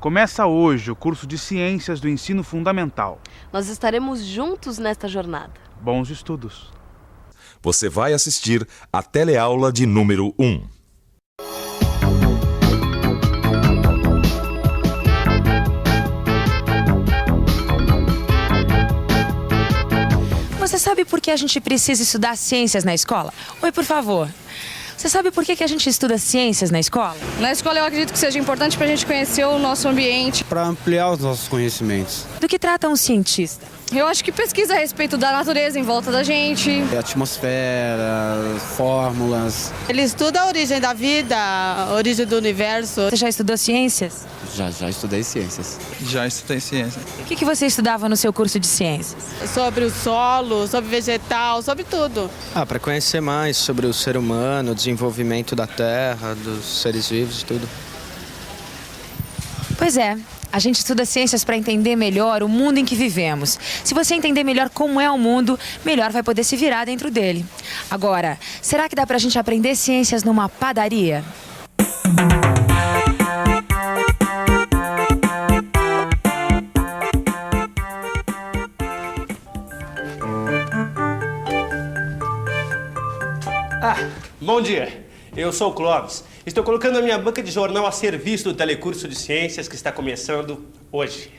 Começa hoje o curso de Ciências do Ensino Fundamental. Nós estaremos juntos nesta jornada. Bons estudos. Você vai assistir a teleaula de número 1. Você sabe por que a gente precisa estudar ciências na escola? Oi, por favor. Você sabe por que a gente estuda ciências na escola? Na escola eu acredito que seja importante para a gente conhecer o nosso ambiente. Para ampliar os nossos conhecimentos. Do que trata um cientista? Eu acho que pesquisa a respeito da natureza em volta da gente. Atmosfera, fórmulas. Ele estuda a origem da vida, a origem do universo. Você já estudou ciências? Já estudei ciências. Já estudei ciência. O que você estudava no seu curso de ciências? Sobre o solo, sobre vegetal, sobre tudo. Para conhecer mais sobre o ser humano, o desenvolvimento da Terra, dos seres vivos e tudo. Pois é. A gente estuda ciências para entender melhor o mundo em que vivemos. Se você entender melhor como é o mundo, melhor vai poder se virar dentro dele. Agora, será que dá pra gente aprender ciências numa padaria? Bom dia. Eu sou o Clóvis. Estou colocando a minha banca de jornal a serviço do telecurso de ciências que está começando hoje.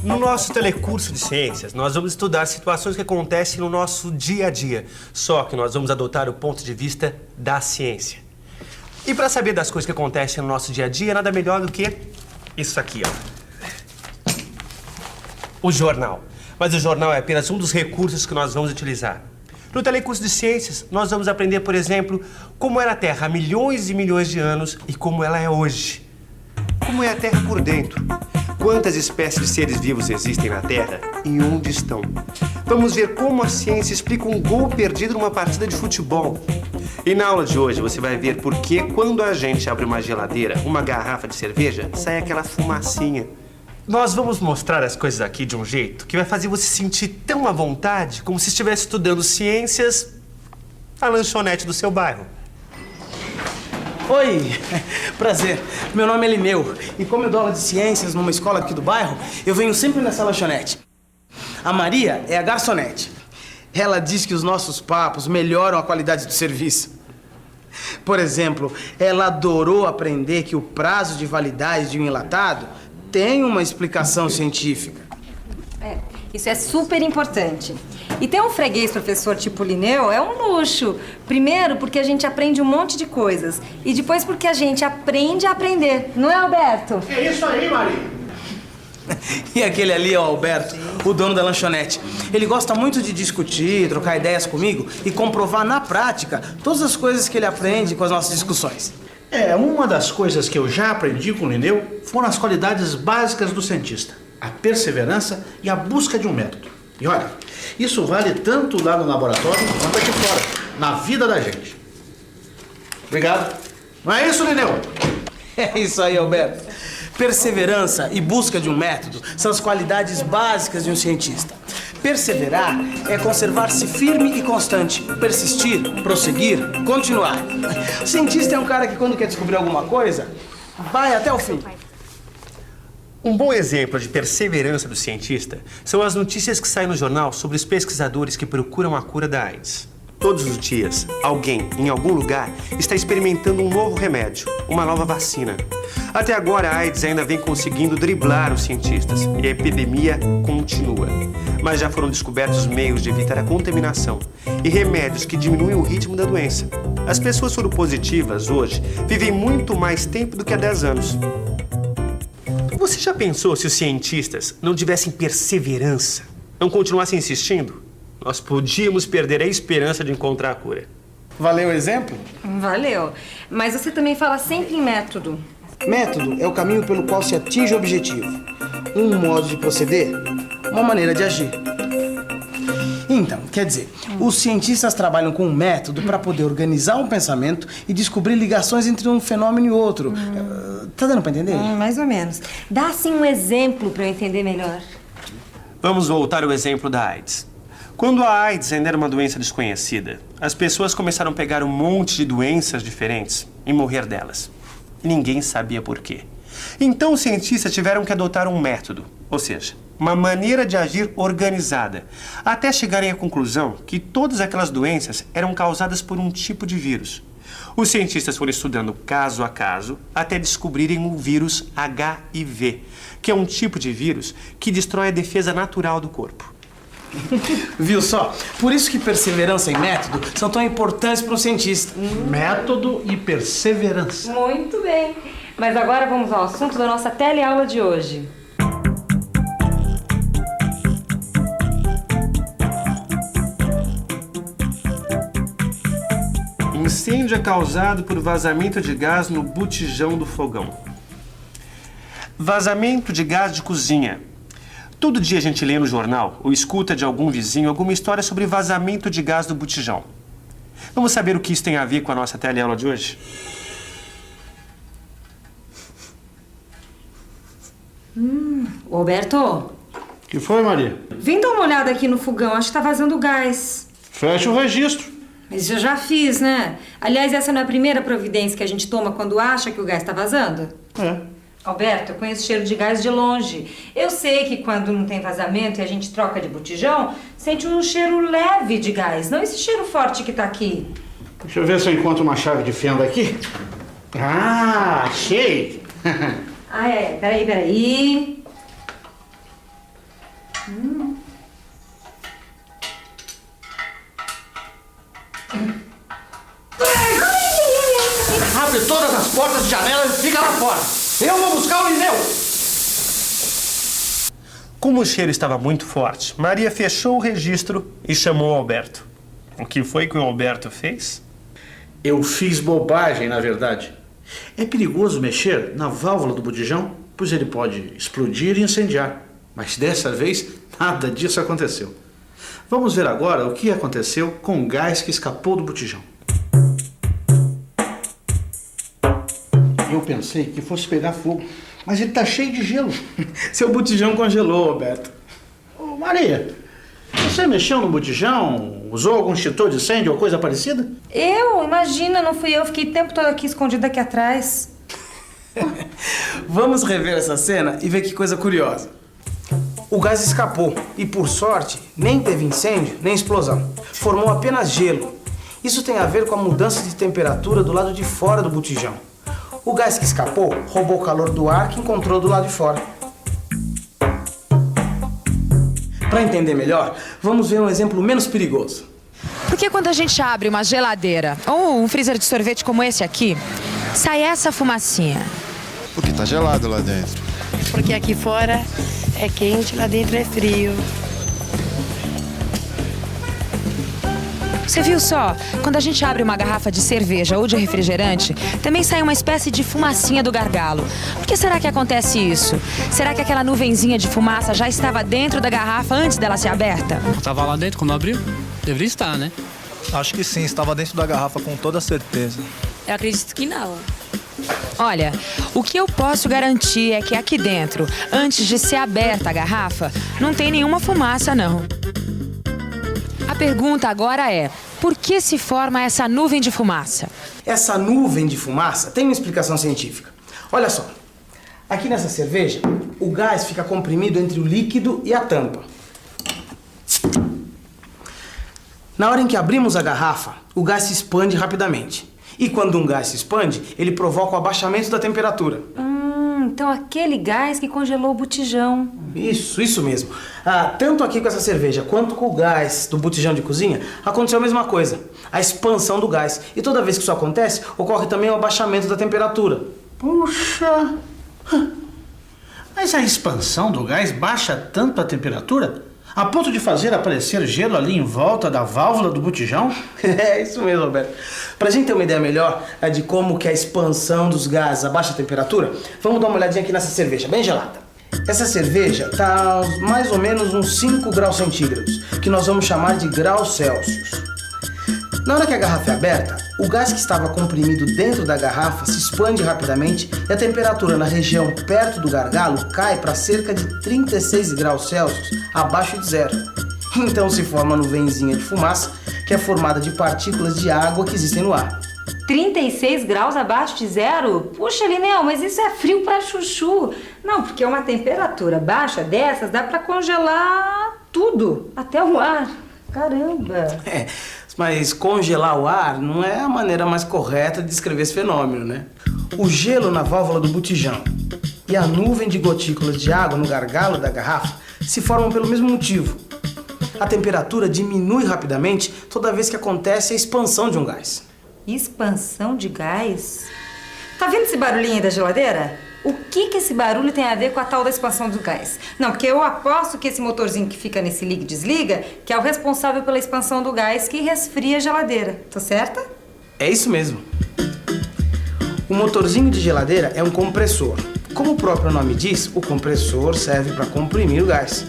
No nosso telecurso de ciências, nós vamos estudar situações que acontecem no nosso dia a dia, só que nós vamos adotar o ponto de vista da ciência. E para saber das coisas que acontecem no nosso dia a dia, nada melhor do que isso aqui, ó. O jornal. Mas o jornal é apenas um dos recursos que nós vamos utilizar. No telecurso de ciências, nós vamos aprender, por exemplo, como era a Terra há milhões e milhões de anos e como ela é hoje. Como é a Terra por dentro. Quantas espécies de seres vivos existem na Terra e onde estão. Vamos ver como a ciência explica um gol perdido numa partida de futebol. E na aula de hoje você vai ver por que quando a gente abre uma geladeira, uma garrafa de cerveja, sai aquela fumacinha. Nós vamos mostrar as coisas aqui de um jeito que vai fazer você sentir tão à vontade como se estivesse estudando ciências na lanchonete do seu bairro. Oi, prazer. Meu nome é Lineu e como eu dou aula de ciências numa escola aqui do bairro, eu venho sempre nessa lanchonete. A Maria é a garçonete. Ela diz que os nossos papos melhoram a qualidade do serviço. Por exemplo, ela adorou aprender que o prazo de validade de um enlatado tem uma explicação científica. Isso é super importante. E ter um freguês professor tipo Lineu é um luxo. Primeiro, porque a gente aprende um monte de coisas. E depois porque a gente aprende a aprender. Não é, Alberto? É isso aí, Maria. E aquele ali é o Alberto, o dono da lanchonete. Ele gosta muito de discutir, trocar ideias comigo e comprovar na prática todas as coisas que ele aprende com as nossas discussões. Uma das coisas que eu já aprendi com o Lineu foram as qualidades básicas do cientista. A perseverança e a busca de um método. E olha, isso vale tanto lá no laboratório quanto aqui fora, na vida da gente. Obrigado. Não é isso, Lineu? É isso aí, Alberto. Perseverança e busca de um método são as qualidades básicas de um cientista. Perseverar é conservar-se firme e constante. Persistir, prosseguir, continuar. O cientista é um cara que, quando quer descobrir alguma coisa, vai até o fim. Um bom exemplo de perseverança do cientista são as notícias que saem no jornal sobre os pesquisadores que procuram a cura da AIDS. Todos os dias, alguém, em algum lugar, está experimentando um novo remédio, uma nova vacina. Até agora, a AIDS ainda vem conseguindo driblar os cientistas e a epidemia continua. Mas já foram descobertos meios de evitar a contaminação e remédios que diminuem o ritmo da doença. As pessoas soropositivas, hoje, vivem muito mais tempo do que há 10 anos. Você já pensou se os cientistas não tivessem perseverança, não continuassem insistindo? Nós podíamos perder a esperança de encontrar a cura. Valeu o exemplo? Valeu. Mas você também fala sempre em método. Método é o caminho pelo qual se atinge o objetivo. Um modo de proceder, uma maneira de agir. Então, quer dizer, os cientistas trabalham com um método para poder organizar um pensamento e descobrir ligações entre um fenômeno e outro. Tá dando para entender? Mais ou menos. Dá, assim, um exemplo para eu entender melhor. Vamos voltar ao exemplo da AIDS. Quando a AIDS ainda era uma doença desconhecida, as pessoas começaram a pegar um monte de doenças diferentes e morrer delas. Ninguém sabia por quê. Então os cientistas tiveram que adotar um método, ou seja, uma maneira de agir organizada, até chegarem à conclusão que todas aquelas doenças eram causadas por um tipo de vírus. Os cientistas foram estudando caso a caso até descobrirem o vírus HIV, que é um tipo de vírus que destrói a defesa natural do corpo. Viu só? Por isso que perseverança e método são tão importantes para um cientista. Método e perseverança. Muito bem. Mas agora vamos ao assunto da nossa teleaula de hoje. Incêndio é causado por vazamento de gás no botijão do fogão. Vazamento de gás de cozinha. Todo dia a gente lê no jornal ou escuta de algum vizinho alguma história sobre vazamento de gás do botijão. Vamos saber o que isso tem a ver com a nossa teleaula de hoje? Roberto, O que foi, Maria? vem dar uma olhada aqui no fogão, acho que tá vazando gás. Fecha o registro. Mas eu já fiz, né? Aliás, essa não é a primeira providência que a gente toma quando acha que o gás tá vazando? É. Alberto, eu conheço cheiro de gás de longe. Eu sei que quando não tem vazamento e a gente troca de botijão, sente um cheiro leve de gás, não esse cheiro forte que tá aqui. Deixa eu ver se eu encontro uma chave de fenda aqui. Ah, achei! Ah, é. Peraí. Abre todas as portas e janelas e fica lá fora. Eu vou buscar o Lineu. Como o cheiro estava muito forte, Maria fechou o registro e chamou o Alberto. O que foi que o Alberto fez? Eu fiz bobagem, na verdade. É perigoso mexer na válvula do botijão, pois ele pode explodir e incendiar. Mas dessa vez, nada disso aconteceu. Vamos ver agora o que aconteceu com o gás que escapou do botijão. Eu pensei que fosse pegar fogo, mas ele está cheio de gelo. Seu botijão congelou, Roberto. Ô, Maria, você mexeu no botijão? Usou algum extintor de incêndio ou coisa parecida? Imagina, não fui eu, fiquei o tempo todo aqui escondida aqui atrás. Vamos rever essa cena e ver que coisa curiosa. O gás escapou e, por sorte, nem teve incêndio nem explosão. Formou apenas gelo. Isso tem a ver com a mudança de temperatura do lado de fora do botijão. O gás que escapou roubou o calor do ar que encontrou do lado de fora. Para entender melhor, vamos ver um exemplo menos perigoso. Por que quando a gente abre uma geladeira ou um freezer de sorvete como esse aqui, sai essa fumacinha? Porque tá gelado lá dentro. Porque aqui fora é quente, lá dentro é frio. Você viu só? Quando a gente abre uma garrafa de cerveja ou de refrigerante, também sai uma espécie de fumacinha do gargalo. Por que será que acontece isso? Será que aquela nuvenzinha de fumaça já estava dentro da garrafa antes dela ser aberta? Estava lá dentro quando abriu? Deveria estar, né? Acho que sim, estava dentro da garrafa com toda certeza. Eu acredito que não. Olha, o que eu posso garantir é que aqui dentro, antes de ser aberta a garrafa, não tem nenhuma fumaça, não. A pergunta agora é, por que se forma essa nuvem de fumaça? Essa nuvem de fumaça tem uma explicação científica. Olha só, aqui nessa cerveja, o gás fica comprimido entre o líquido e a tampa. Na hora em que abrimos a garrafa, o gás se expande rapidamente. E quando um gás se expande, ele provoca o abaixamento da temperatura. Então aquele gás que congelou o botijão. Isso mesmo. Tanto aqui com essa cerveja quanto com o gás do botijão de cozinha, aconteceu a mesma coisa. A expansão do gás. E toda vez que isso acontece, ocorre também o abaixamento da temperatura. Puxa! Mas a expansão do gás baixa tanto a temperatura a ponto de fazer aparecer gelo ali em volta da válvula do botijão? É isso mesmo, Roberto. Pra gente ter uma ideia melhor de como que a expansão dos gases abaixa a temperatura, vamos dar uma olhadinha aqui nessa cerveja, bem gelada. Essa cerveja tá mais ou menos uns 5 graus centígrados, que nós vamos chamar de graus Celsius. Na hora que a garrafa é aberta, O gás que estava comprimido dentro da garrafa se expande rapidamente e a temperatura na região perto do gargalo cai para cerca de 36 graus Celsius, abaixo de zero. Então se forma uma nuvenzinha de fumaça que é formada de partículas de água que existem no ar. 36 graus abaixo de zero? Puxa, Lineu, mas isso é frio pra chuchu. Não, porque uma temperatura baixa dessas dá pra congelar tudo, até o ar. Caramba! Mas congelar o ar não é a maneira mais correta de descrever esse fenômeno, né? O gelo na válvula do botijão e a nuvem de gotículas de água no gargalo da garrafa se formam pelo mesmo motivo. A temperatura diminui rapidamente toda vez que acontece a expansão de um gás. Expansão de gás? Tá vendo esse barulhinho aí da geladeira? O que esse barulho tem a ver com a tal da expansão do gás? Não, porque eu aposto que esse motorzinho que fica nesse liga e desliga, que é o responsável pela expansão do gás que resfria a geladeira. Tô certa? É isso mesmo. O motorzinho de geladeira é um compressor. Como o próprio nome diz, o compressor serve para comprimir o gás.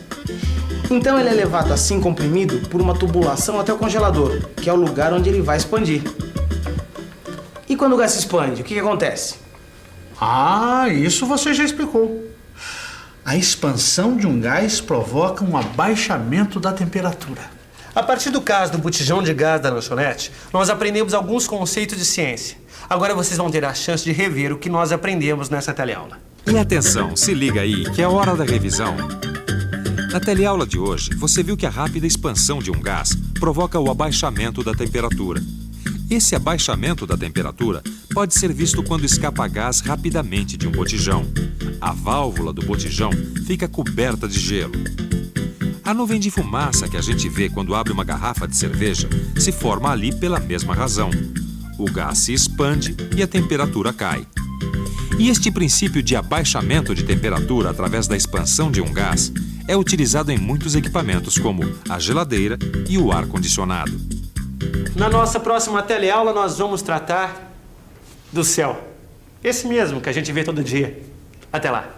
Então ele é levado assim comprimido por uma tubulação até o congelador, que é o lugar onde ele vai expandir. E quando o gás se expande, o que acontece? Ah, isso você já explicou. A expansão de um gás provoca um abaixamento da temperatura. A partir do caso do botijão de gás da lanchonete, nós aprendemos alguns conceitos de ciência. Agora vocês vão ter a chance de rever o que nós aprendemos nessa teleaula. E atenção, se liga aí, que é hora da revisão. Na teleaula de hoje, você viu que a rápida expansão de um gás provoca o abaixamento da temperatura. Esse abaixamento da temperatura pode ser visto quando escapa gás rapidamente de um botijão. A válvula do botijão fica coberta de gelo. A nuvem de fumaça que a gente vê quando abre uma garrafa de cerveja se forma ali pela mesma razão. O gás se expande e a temperatura cai. E este princípio de abaixamento de temperatura através da expansão de um gás é utilizado em muitos equipamentos como a geladeira e o ar-condicionado. Na nossa próxima teleaula, nós vamos tratar do céu. Esse mesmo que a gente vê todo dia. Até lá.